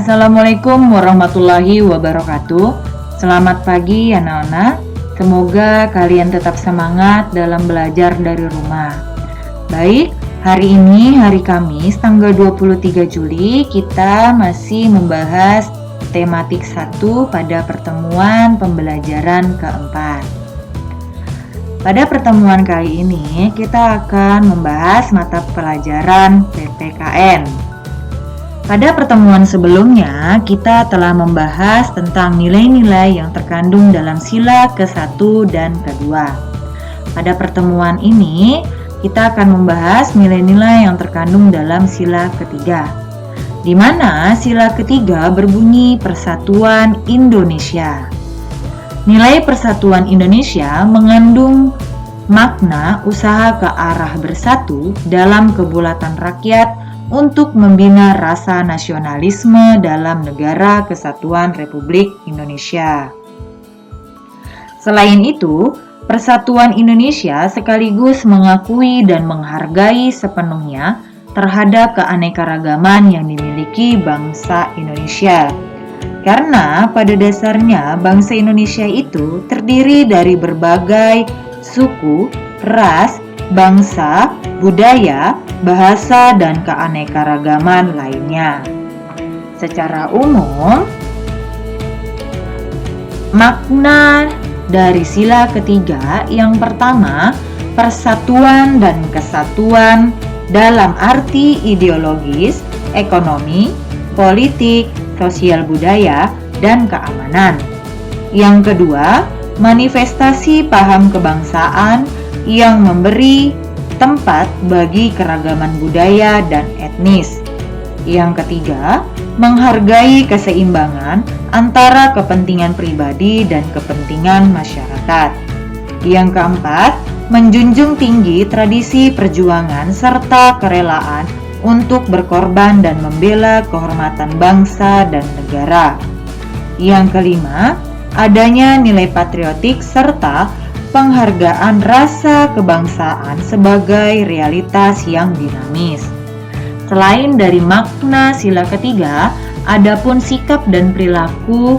Assalamualaikum warahmatullahi wabarakatuh. Selamat pagi anak-anak. Semoga kalian tetap semangat dalam belajar dari rumah. Baik, hari ini hari Kamis tanggal 23 Juli kita masih membahas tematik 1 pada pertemuan pembelajaran keempat. Pada pertemuan kali ini kita akan membahas mata pelajaran PPKN. Pada pertemuan sebelumnya, kita telah membahas tentang nilai-nilai yang terkandung dalam sila ke-1 dan ke-2. Pada pertemuan ini, kita akan membahas nilai-nilai yang terkandung dalam sila ke-3, di mana sila ke-3 berbunyi Persatuan Indonesia. Nilai Persatuan Indonesia mengandung makna usaha ke arah bersatu dalam kebulatan rakyat untuk membina rasa nasionalisme dalam negara kesatuan Republik Indonesia. Selain itu, Persatuan Indonesia sekaligus mengakui dan menghargai sepenuhnya terhadap keanekaragaman yang dimiliki bangsa Indonesia. Karena pada dasarnya bangsa Indonesia itu terdiri dari berbagai suku, ras, bangsa, budaya, bahasa, dan keanekaragaman lainnya. Secara umum, makna dari sila ketiga yang pertama, persatuan dan kesatuan dalam arti ideologis, ekonomi, politik, sosial budaya, dan keamanan. Yang kedua, manifestasi paham kebangsaan yang memberi tempat bagi keragaman budaya dan etnis. Yang ketiga, menghargai keseimbangan antara kepentingan pribadi dan kepentingan masyarakat. Yang keempat, menjunjung tinggi tradisi perjuangan serta kerelaan untuk berkorban dan membela kehormatan bangsa dan negara. Yang kelima, adanya nilai patriotik serta penghargaan rasa kebangsaan sebagai realitas yang dinamis. Selain dari makna sila ketiga, adapun sikap dan perilaku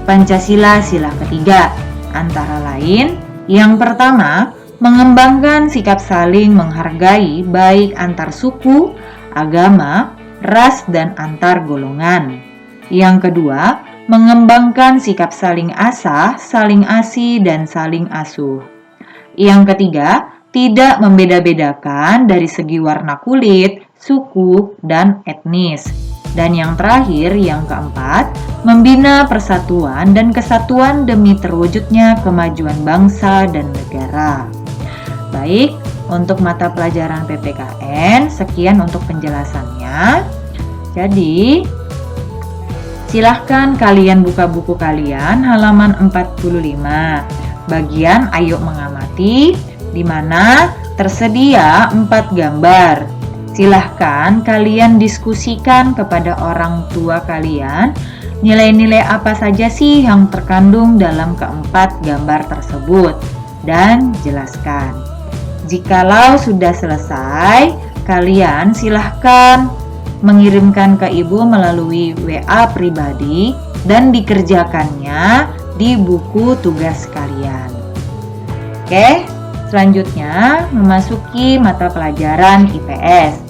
Pancasila sila ketiga, antara lain, yang pertama, mengembangkan sikap saling menghargai baik antar suku, agama, ras, dan antar golongan. Yang kedua, mengembangkan sikap saling asah, saling asih, dan saling asuh. Yang ketiga, tidak membeda-bedakan dari segi warna kulit, suku, dan etnis. Dan yang terakhir, yang keempat, membina persatuan dan kesatuan demi terwujudnya kemajuan bangsa dan negara. Baik, untuk mata pelajaran PPKN, sekian untuk penjelasannya. Jadi, silahkan kalian buka buku kalian halaman 45, bagian Ayo Mengamati, di mana tersedia 4 gambar. Silahkan kalian diskusikan kepada orang tua kalian nilai-nilai apa saja sih yang terkandung dalam keempat gambar tersebut dan jelaskan. Jikalau sudah selesai, kalian silahkan mengirimkan ke ibu melalui WA pribadi dan dikerjakannya di buku tugas kalian. Oke, selanjutnya memasuki mata pelajaran IPS.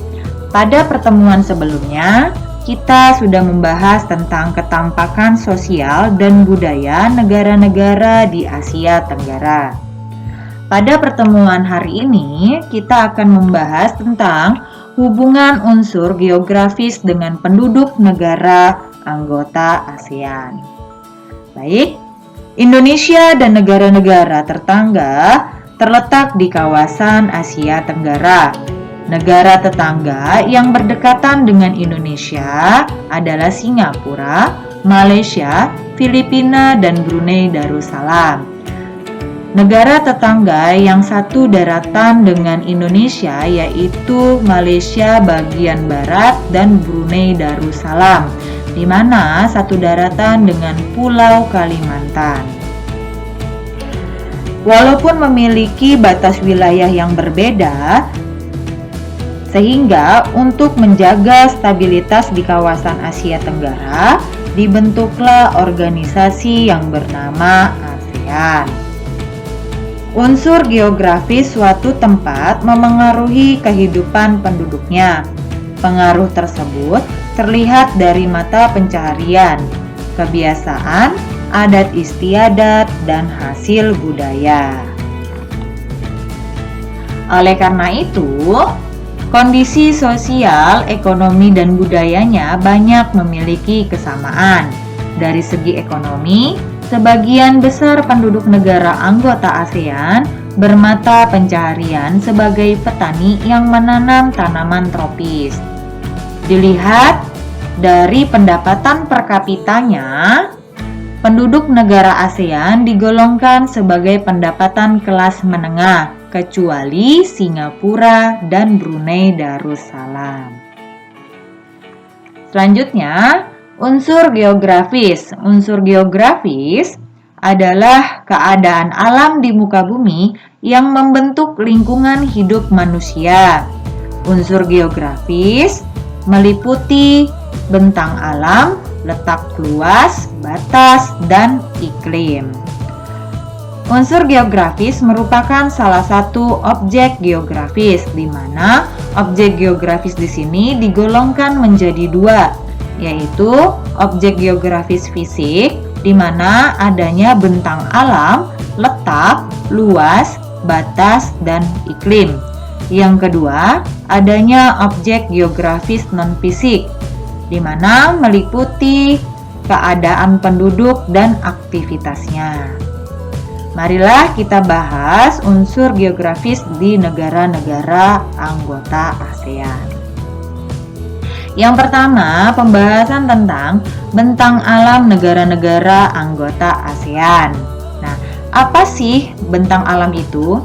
Pada pertemuan sebelumnya, kita sudah membahas tentang ketampakan sosial dan budaya negara-negara di Asia Tenggara. Pada pertemuan hari ini, kita akan membahas tentang hubungan unsur geografis dengan penduduk negara anggota ASEAN. Baik, Indonesia dan negara-negara tetangga terletak di kawasan Asia Tenggara. Negara tetangga yang berdekatan dengan Indonesia adalah Singapura, Malaysia, Filipina, dan Brunei Darussalam. Negara tetangga yang satu daratan dengan Indonesia yaitu Malaysia bagian barat dan Brunei Darussalam, di mana satu daratan dengan Pulau Kalimantan. Walaupun memiliki batas wilayah yang berbeda, Sehingga untuk menjaga stabilitas di kawasan Asia Tenggara, dibentuklah organisasi yang bernama ASEAN. Unsur geografis suatu tempat memengaruhi kehidupan penduduknya. Pengaruh tersebut terlihat dari mata pencaharian, kebiasaan, adat istiadat, dan hasil budaya. Oleh karena itu, kondisi sosial, ekonomi, dan budayanya banyak memiliki kesamaan. Dari segi ekonomi, sebagian besar penduduk negara anggota ASEAN bermata pencaharian sebagai petani yang menanam tanaman tropis. Dilihat dari pendapatan per kapitanya, penduduk negara ASEAN digolongkan sebagai pendapatan kelas menengah, kecuali Singapura dan Brunei Darussalam. Selanjutnya, unsur geografis. Unsur geografis adalah keadaan alam di muka bumi yang membentuk lingkungan hidup manusia. Unsur geografis meliputi bentang alam, letak luas, batas, dan iklim. Unsur geografis merupakan salah satu objek geografis, di mana objek geografis di sini digolongkan menjadi dua, yaitu objek geografis fisik, di mana adanya bentang alam, letak, luas, batas, dan iklim. Yang kedua, adanya objek geografis non-fisik, di mana meliputi keadaan penduduk dan aktivitasnya. Marilah kita bahas unsur geografis di negara-negara anggota ASEAN. Yang pertama, pembahasan tentang bentang alam negara-negara anggota ASEAN. Nah, apa sih bentang alam itu?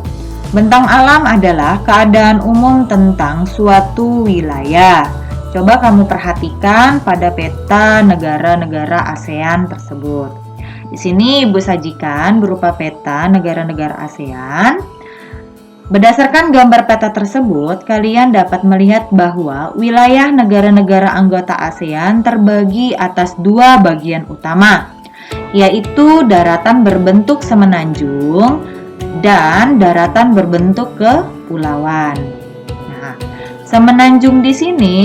Bentang alam adalah keadaan umum tentang suatu wilayah. Coba kamu perhatikan pada peta negara-negara ASEAN tersebut. Di sini Ibu sajikan berupa peta negara-negara ASEAN. Berdasarkan gambar peta tersebut, kalian dapat melihat bahwa wilayah negara-negara anggota ASEAN terbagi atas dua bagian utama, yaitu daratan berbentuk semenanjung dan daratan berbentuk kepulauan. Nah, semenanjung di sini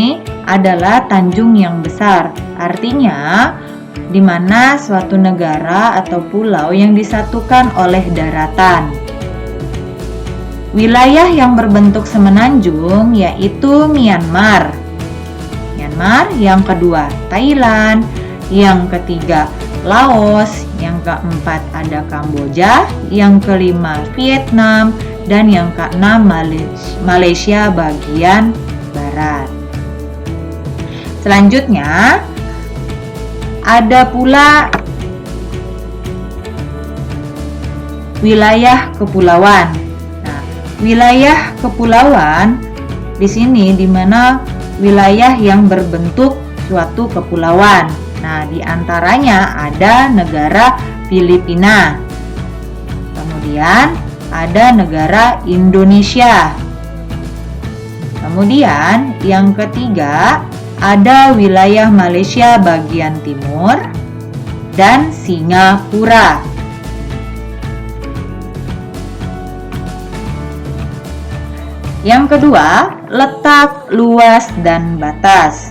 adalah tanjung yang besar, artinya di mana suatu negara atau pulau yang disatukan oleh daratan. Wilayah yang berbentuk semenanjung yaitu Myanmar. Yang kedua Thailand, yang ketiga Laos, yang keempat ada Kamboja, yang kelima Vietnam, dan yang keenam Malaysia bagian barat. Selanjutnya ada pula wilayah kepulauan. Nah, wilayah kepulauan di sini di mana wilayah yang berbentuk suatu kepulauan. Nah, di antaranya ada negara Filipina. Kemudian ada negara Indonesia. Kemudian yang ketiga ada wilayah Malaysia bagian timur dan Singapura. Yang kedua, letak, luas, dan batas.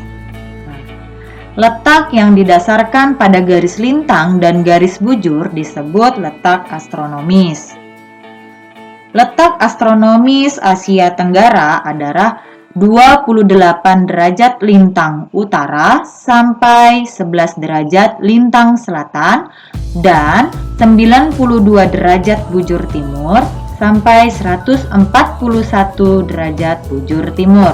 Letak yang didasarkan pada garis lintang dan garis bujur disebut letak astronomis. Letak astronomis Asia Tenggara adalah 28 derajat lintang utara sampai 11 derajat lintang selatan dan 92 derajat bujur timur sampai 141 derajat bujur timur.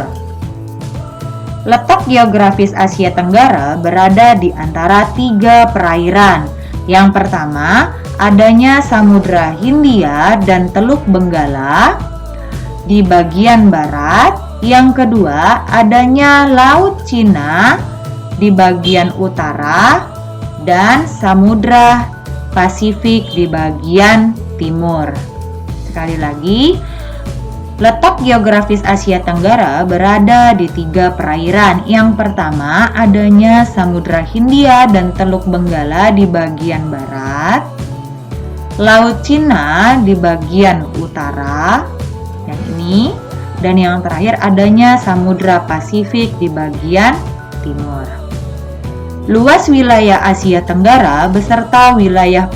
Letak geografis Asia Tenggara berada di antara tiga perairan. Yang pertama, adanya Samudra Hindia dan Teluk Benggala di bagian barat. Yang kedua, adanya Laut Cina di bagian utara dan Samudra Pasifik di bagian timur. Sekali lagi, Letak geografis Asia Tenggara berada di 3 perairan. Yang pertama, adanya Samudra Hindia dan Teluk Benggala di bagian barat, Laut Cina di bagian utara, yang ini, dan yang terakhir adanya Samudra Pasifik di bagian timur. Luas wilayah Asia Tenggara beserta wilayah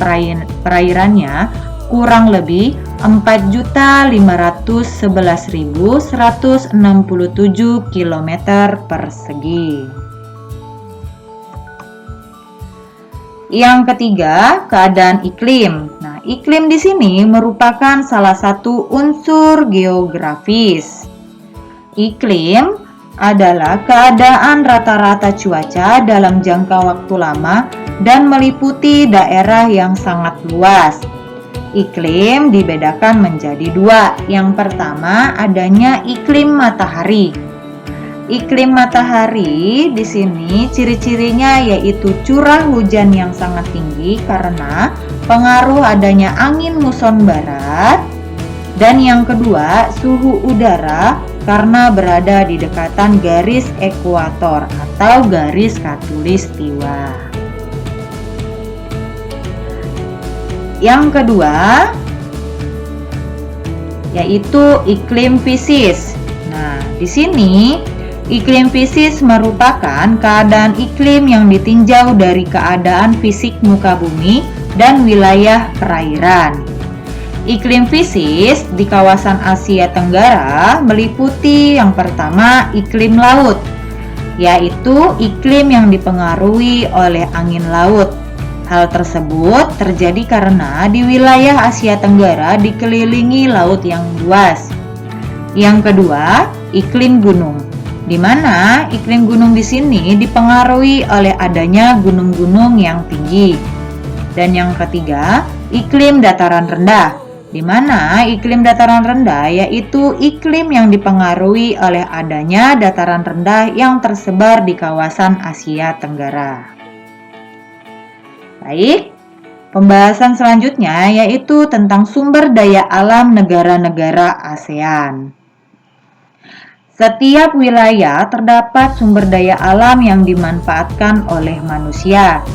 perairannya kurang lebih 4.511.167 km persegi. Yang ketiga, keadaan iklim. Nah, iklim di sini merupakan salah satu unsur geografis. Iklim adalah keadaan rata-rata cuaca dalam jangka waktu lama dan meliputi daerah yang sangat luas. Iklim dibedakan menjadi 2. Yang pertama adanya iklim matahari. Iklim matahari di sini ciri-cirinya yaitu curah hujan yang sangat tinggi karena pengaruh adanya angin muson barat. Dan yang kedua, suhu udara karena berada di dekatan garis ekuator atau garis khatulistiwa. Yang kedua yaitu iklim fisis. Nah, di sini iklim fisis merupakan keadaan iklim yang ditinjau dari keadaan fisik muka bumi dan wilayah perairan. Iklim fisis di kawasan Asia Tenggara meliputi yang pertama iklim laut, yaitu iklim yang dipengaruhi oleh angin laut. Hal tersebut terjadi karena di wilayah Asia Tenggara dikelilingi laut yang luas. Yang kedua, iklim gunung, di mana iklim gunung di sini dipengaruhi oleh adanya gunung-gunung yang tinggi. Dan yang ketiga, iklim dataran rendah, di mana iklim dataran rendah yaitu iklim yang dipengaruhi oleh adanya dataran rendah yang tersebar di kawasan Asia Tenggara. Baik, pembahasan selanjutnya yaitu tentang sumber daya alam negara-negara ASEAN. Setiap wilayah terdapat sumber daya alam yang dimanfaatkan oleh manusia.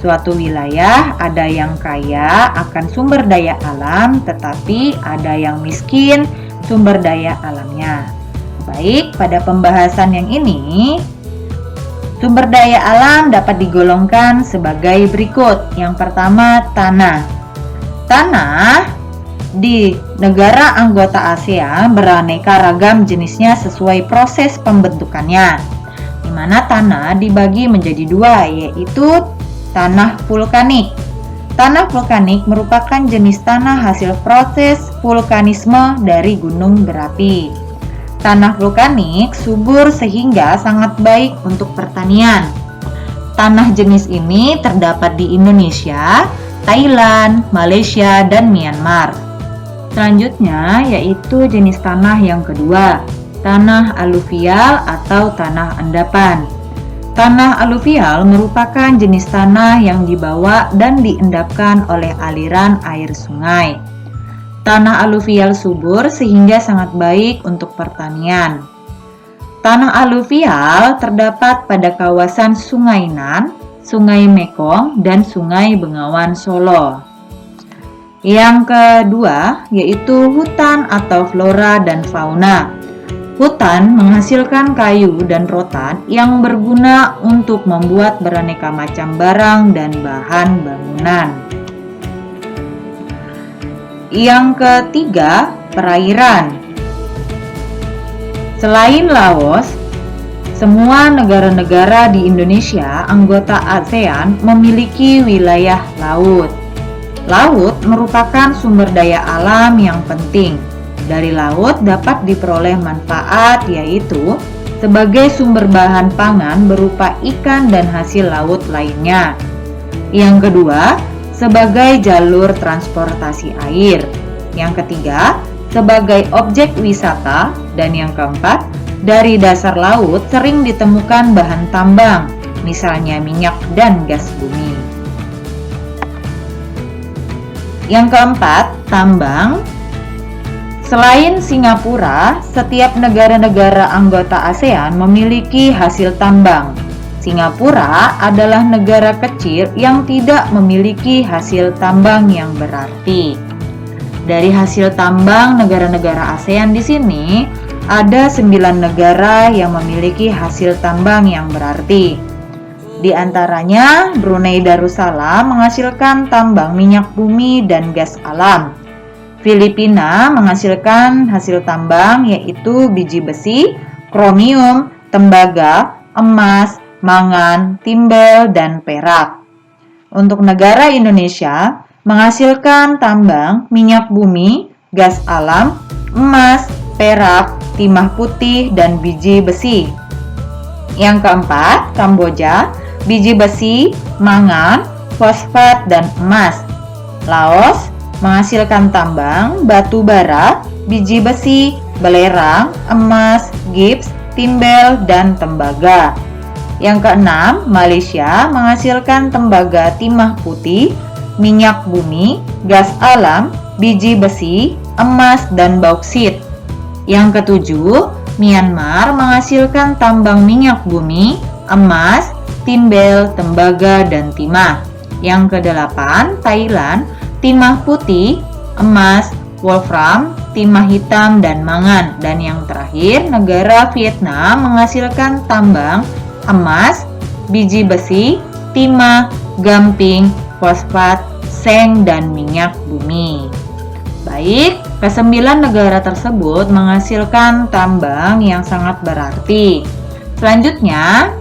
Suatu wilayah ada yang kaya akan sumber daya alam, tetapi ada yang miskin sumber daya alamnya. Baik, pada pembahasan yang ini, sumber daya alam dapat digolongkan sebagai berikut. Yang pertama, tanah. Tanah di negara anggota ASEAN beraneka ragam jenisnya sesuai proses pembentukannya, di mana tanah dibagi menjadi 2, yaitu tanah vulkanik. Tanah vulkanik merupakan jenis tanah hasil proses vulkanisme dari gunung berapi. Tanah vulkanik subur sehingga sangat baik untuk pertanian. Tanah jenis ini terdapat di Indonesia, Thailand, Malaysia, dan Myanmar. Selanjutnya yaitu jenis tanah yang kedua, tanah aluvial atau tanah endapan. Tanah aluvial merupakan jenis tanah yang dibawa dan diendapkan oleh aliran air sungai. Tanah aluvial subur sehingga sangat baik untuk pertanian. Tanah aluvial terdapat pada kawasan Sungai Nan, Sungai Mekong, dan Sungai Bengawan Solo. Yang kedua yaitu hutan atau flora dan fauna. Hutan menghasilkan kayu dan rotan yang berguna untuk membuat beraneka macam barang dan bahan bangunan. Yang ketiga, perairan. Selain Laos, semua negara-negara di Indonesia anggota ASEAN memiliki wilayah laut. Laut merupakan sumber daya alam yang penting. Dari laut dapat diperoleh manfaat, yaitu sebagai sumber bahan pangan berupa ikan dan hasil laut lainnya. Yang kedua, sebagai jalur transportasi air. Yang ketiga, sebagai objek wisata. Dan yang keempat, dari dasar laut sering ditemukan bahan tambang, misalnya minyak dan gas bumi. Yang keempat, tambang. Selain Singapura, setiap negara-negara anggota ASEAN memiliki hasil tambang. Singapura adalah negara kecil yang tidak memiliki hasil tambang yang berarti. Dari hasil tambang negara-negara ASEAN di sini, ada 9 negara yang memiliki hasil tambang yang berarti. Di antaranya, Brunei Darussalam menghasilkan tambang minyak bumi dan gas alam. Filipina menghasilkan hasil tambang yaitu biji besi, kromium, tembaga, emas, mangan, timbel, dan perak. Untuk negara Indonesia menghasilkan tambang minyak bumi, gas alam, emas, perak, timah putih, dan biji besi. Yang keempat, Kamboja, biji besi, mangan, fosfat, dan emas. Laos menghasilkan tambang, batu bara, biji besi, belerang, emas, gips, timbel, dan tembaga. Yang keenam, Malaysia menghasilkan tembaga timah putih, minyak bumi, gas alam, biji besi, emas, dan bauksit. Yang ketujuh, Myanmar menghasilkan tambang minyak bumi, emas, timbel, tembaga, dan timah. Yang kedelapan, Thailand, timah putih, emas, wolfram, timah hitam, dan mangan. Dan yang terakhir, negara Vietnam menghasilkan tambang, emas, biji besi, timah, gamping, fosfat, seng, dan minyak bumi. Baik, ke-9 negara tersebut menghasilkan tambang yang sangat berarti. Selanjutnya,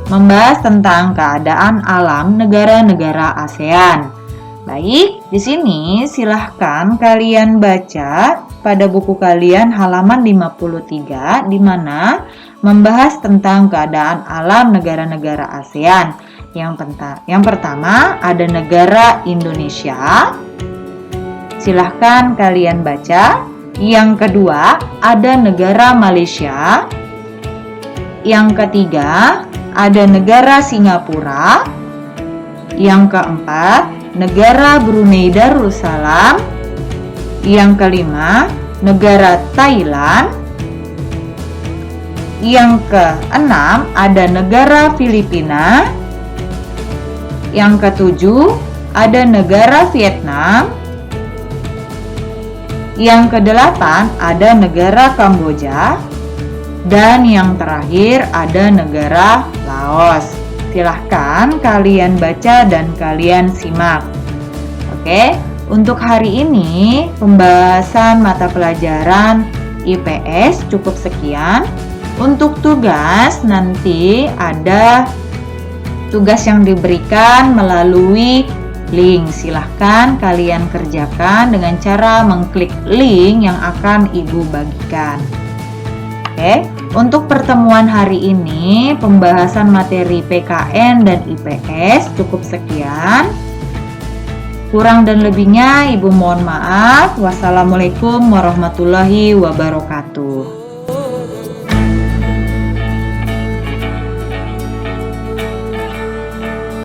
membahas tentang keadaan alam negara-negara ASEAN. Baik, di sini silahkan kalian baca pada buku kalian halaman 53 di mana membahas tentang keadaan alam negara-negara ASEAN. Yang pertama ada negara Indonesia. Silahkan kalian baca. Yang kedua ada negara Malaysia. Yang ketiga ada negara Singapura. Yang keempat negara Brunei Darussalam. Yang kelima, negara Thailand. Yang keenam, ada negara Filipina. Yang ketujuh, ada negara Vietnam. Yang kedelapan, ada negara Kamboja. Dan yang terakhir, ada negara Laos. Silahkan kalian baca dan kalian simak. Oke, untuk hari ini pembahasan mata pelajaran IPS cukup sekian. Untuk tugas nanti ada tugas yang diberikan melalui link. Silahkan kalian kerjakan dengan cara mengklik link yang akan Ibu bagikan. Oke, untuk pertemuan hari ini pembahasan materi PKN dan IPS cukup sekian. Kurang dan lebihnya Ibu mohon maaf. Wassalamualaikum warahmatullahi wabarakatuh.